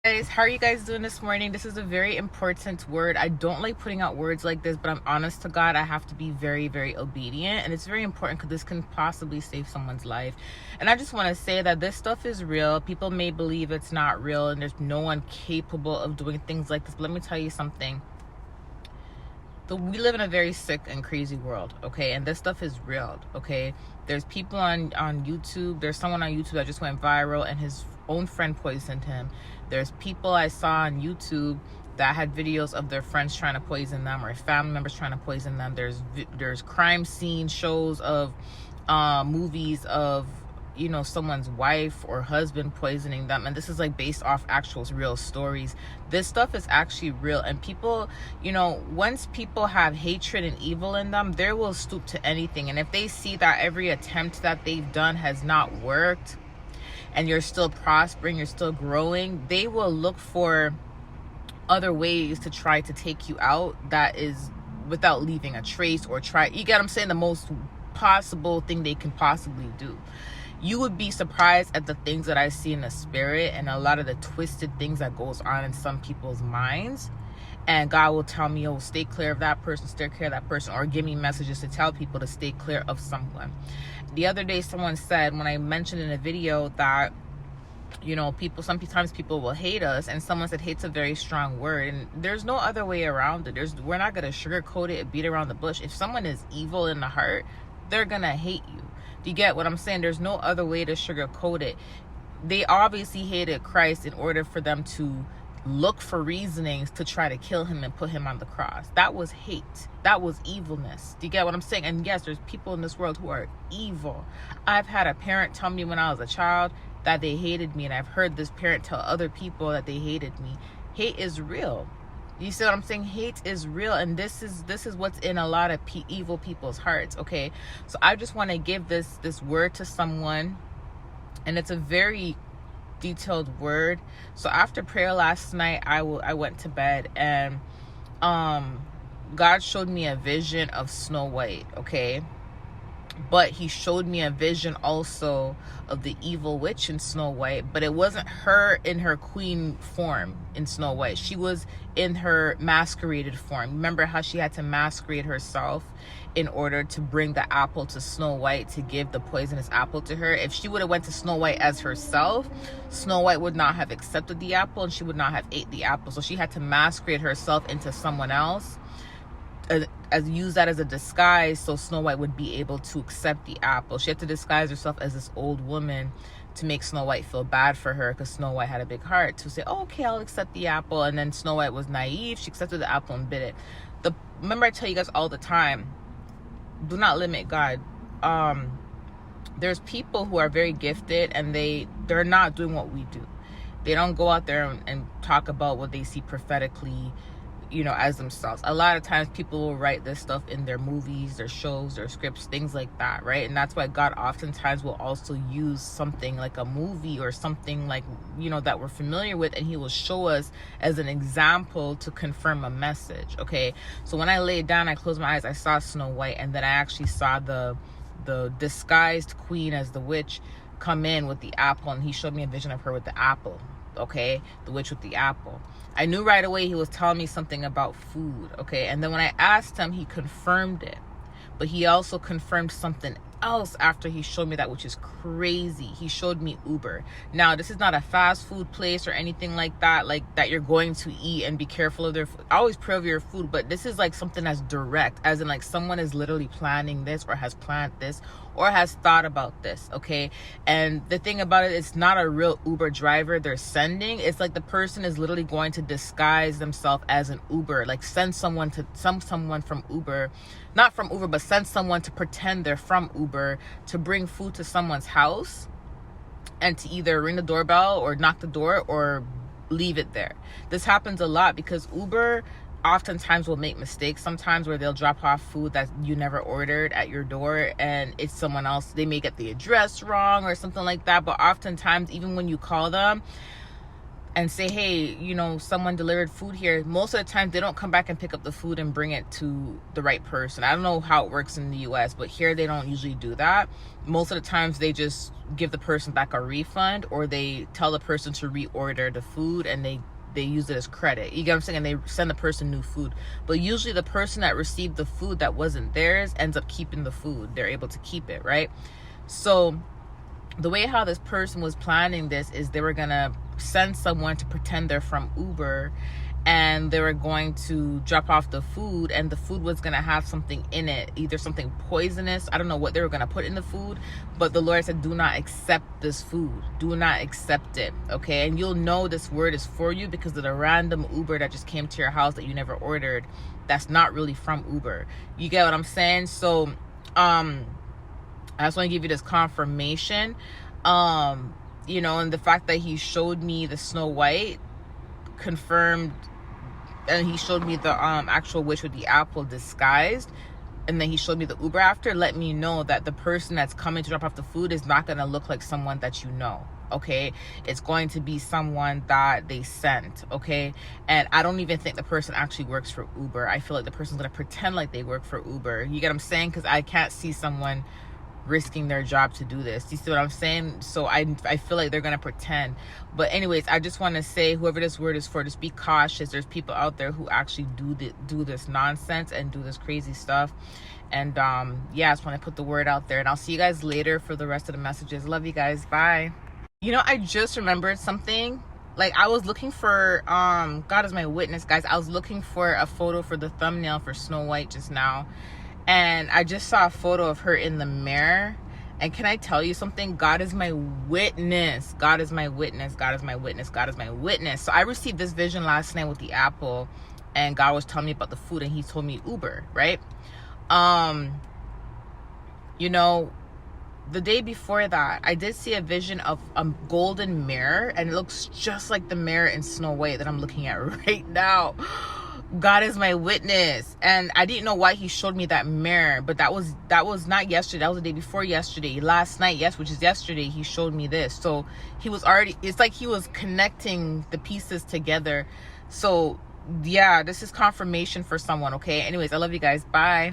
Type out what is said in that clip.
Guys, how are you guys doing this morning? This is a very important word. I don't like putting out words like this, but I'm honest to God, I have to be very, very obedient, and it's very important because this can possibly save someone's life. And I just want to say that this stuff is real. People may believe it's not real and there's no one capable of doing things like this, but let me tell you something. We live in a very sick and crazy world, okay? And this stuff is real, okay? There's people on YouTube. There's someone on YouTube that just went viral and his own friend poisoned him. There's people I saw on YouTube that had videos of their friends trying to poison them or family members trying to poison them. There's crime scene shows of movies of someone's wife or husband poisoning them, and this is like based off actual real stories. This stuff is actually real, and people, once people have hatred and evil in them, they will stoop to anything. And if they see that every attempt that they've done has not worked and you're still prospering, you're still growing, they will look for other ways to try to take you out, that is without leaving a trace, or you get what I'm saying, the most possible thing they can possibly do. You would be surprised at the things that I see in the spirit and a lot of the twisted things that goes on in some people's minds. And God will tell me, oh, stay clear of that person, stay clear of that person, or give me messages to tell people to stay clear of someone. The other day, someone said, when I mentioned in a video that, sometimes people will hate us, and someone said hate's a very strong word, and there's no other way around it. We're not going to sugarcoat it and beat around the bush. If someone is evil in the heart, they're going to hate you. Do you get what I'm saying? There's no other way to sugarcoat it. They obviously hated Christ in order for them to look for reasonings to try to kill him and put him on the cross. That was hate. That was evilness. Do you get what I'm saying? And yes, there's people in this world who are evil. I've had a parent tell me when I was a child that they hated me, and I've heard this parent tell other people that they hated me. Hate is real. You see what I'm saying? Hate is real, and this is what's in a lot of evil people's hearts, okay? So I just want to give this word to someone, and it's a very detailed word. So after prayer last night, I went to bed, and God showed me a vision of Snow White, okay? But he showed me a vision also of the evil witch in Snow White, but it wasn't her in her queen form in Snow White. She was in her masqueraded form. Remember how she had to masquerade herself in order to bring the apple to Snow White, to give the poisonous apple to her? If she would have went to Snow White as herself, Snow White would not have accepted the apple, and she would not have ate the apple. So she had to masquerade herself into someone else, use that as a disguise, so Snow White would be able to accept the apple. She had to disguise herself as this old woman to make Snow White feel bad for her, because Snow White had a big heart, to say, oh, okay, I'll accept the apple. And then Snow White was naive. She accepted the apple and bit it. Remember, I tell you guys all the time, do not limit God. There's people who are very gifted, and they're not doing what we do. They don't go out there and talk about what they see prophetically, as themselves. A lot of times people will write this stuff in their movies, their shows, their scripts, things like that, right? And that's why God oftentimes will also use something like a movie or something like, that we're familiar with, and he will show us as an example to confirm a message, okay? So when I laid down, I closed my eyes, I saw Snow White, and then I actually saw the disguised queen as the witch come in with the apple, and he showed me a vision of her with the apple, okay? The witch with the apple. I knew right away he was telling me something about food, okay? And then when I asked him, he confirmed it. But he also confirmed something else after he showed me that, which is crazy. He showed me Uber. Now, this is not a fast food place or anything like that you're going to eat, and be careful of their food. Always pray over your food, but this is like something that's direct, as in like someone is literally planning this, or has planned this, or has thought about this, okay? And the thing about it, it's not a real Uber driver they're sending. It's like the person is literally going to disguise themselves as an Uber, like send someone from Uber, not from Uber, but send someone to pretend they're from Uber to bring food to someone's house, and to either ring the doorbell or knock the door or leave it there. This happens a lot because Uber oftentimes will make mistakes sometimes, where they'll drop off food that you never ordered at your door, and it's someone else. They may get the address wrong or something like that, but oftentimes, even when you call them, and say, hey, you know, someone delivered food here, most of the time they don't come back and pick up the food and bring it to the right person. I don't know how it works in the US, but here they don't usually do that. Most of the times they just give the person back a refund, or they tell the person to reorder the food and they use it as credit. You get what I'm saying? And they send the person new food. But usually the person that received the food that wasn't theirs ends up keeping the food. They're able to keep it, right? So the way how this person was planning this is they were gonna send someone to pretend they're from Uber, and they were going to drop off the food, and the food was gonna have something in it, either something poisonous. I don't know what they were gonna put in the food, but the Lord said, do not accept this food. Do not accept it, okay? And you'll know this word is for you because of the random Uber that just came to your house that you never ordered, that's not really from Uber. You get what I'm saying? So I just want to give you this confirmation, you know, and the fact that he showed me the Snow White confirmed, and he showed me the actual witch with the apple disguised, and then he showed me the Uber after, let me know that the person that's coming to drop off the food is not going to look like someone that you know, okay? It's going to be someone that they sent, okay? And I don't even think the person actually works for Uber. I feel like the person's going to pretend like they work for Uber. You get what I'm saying? Because I can't see someone risking their job to do this. You see what I'm saying? So I feel like they're gonna pretend. But anyways, I just want to say, whoever this word is for, just be cautious. There's people out there who actually do this nonsense and do this crazy stuff. And yeah, I just want to put the word out there, and I'll see you guys later for the rest of the messages. Love you guys. Bye. You know, I just remembered something. Like, I was looking for God is my witness, guys. I was looking for a photo for the thumbnail for Snow White just now, and I just saw a photo of her in the mirror. And can I tell you something? God is my witness. God is my witness. God is my witness. God is my witness. So I received this vision last night with the apple, and God was telling me about the food, and he told me Uber, right? You know, the day before that, I did see a vision of a golden mirror, and it looks just like the mirror in Snow White that I'm looking at right now. God is my witness. And I didn't know why he showed me that mirror, but that was not yesterday. That was the day before yesterday. Last night, yes, which is yesterday, he showed me this. So he was already, it's like he was connecting the pieces together. So yeah, this is confirmation for someone, okay? Anyways, I love you guys. Bye.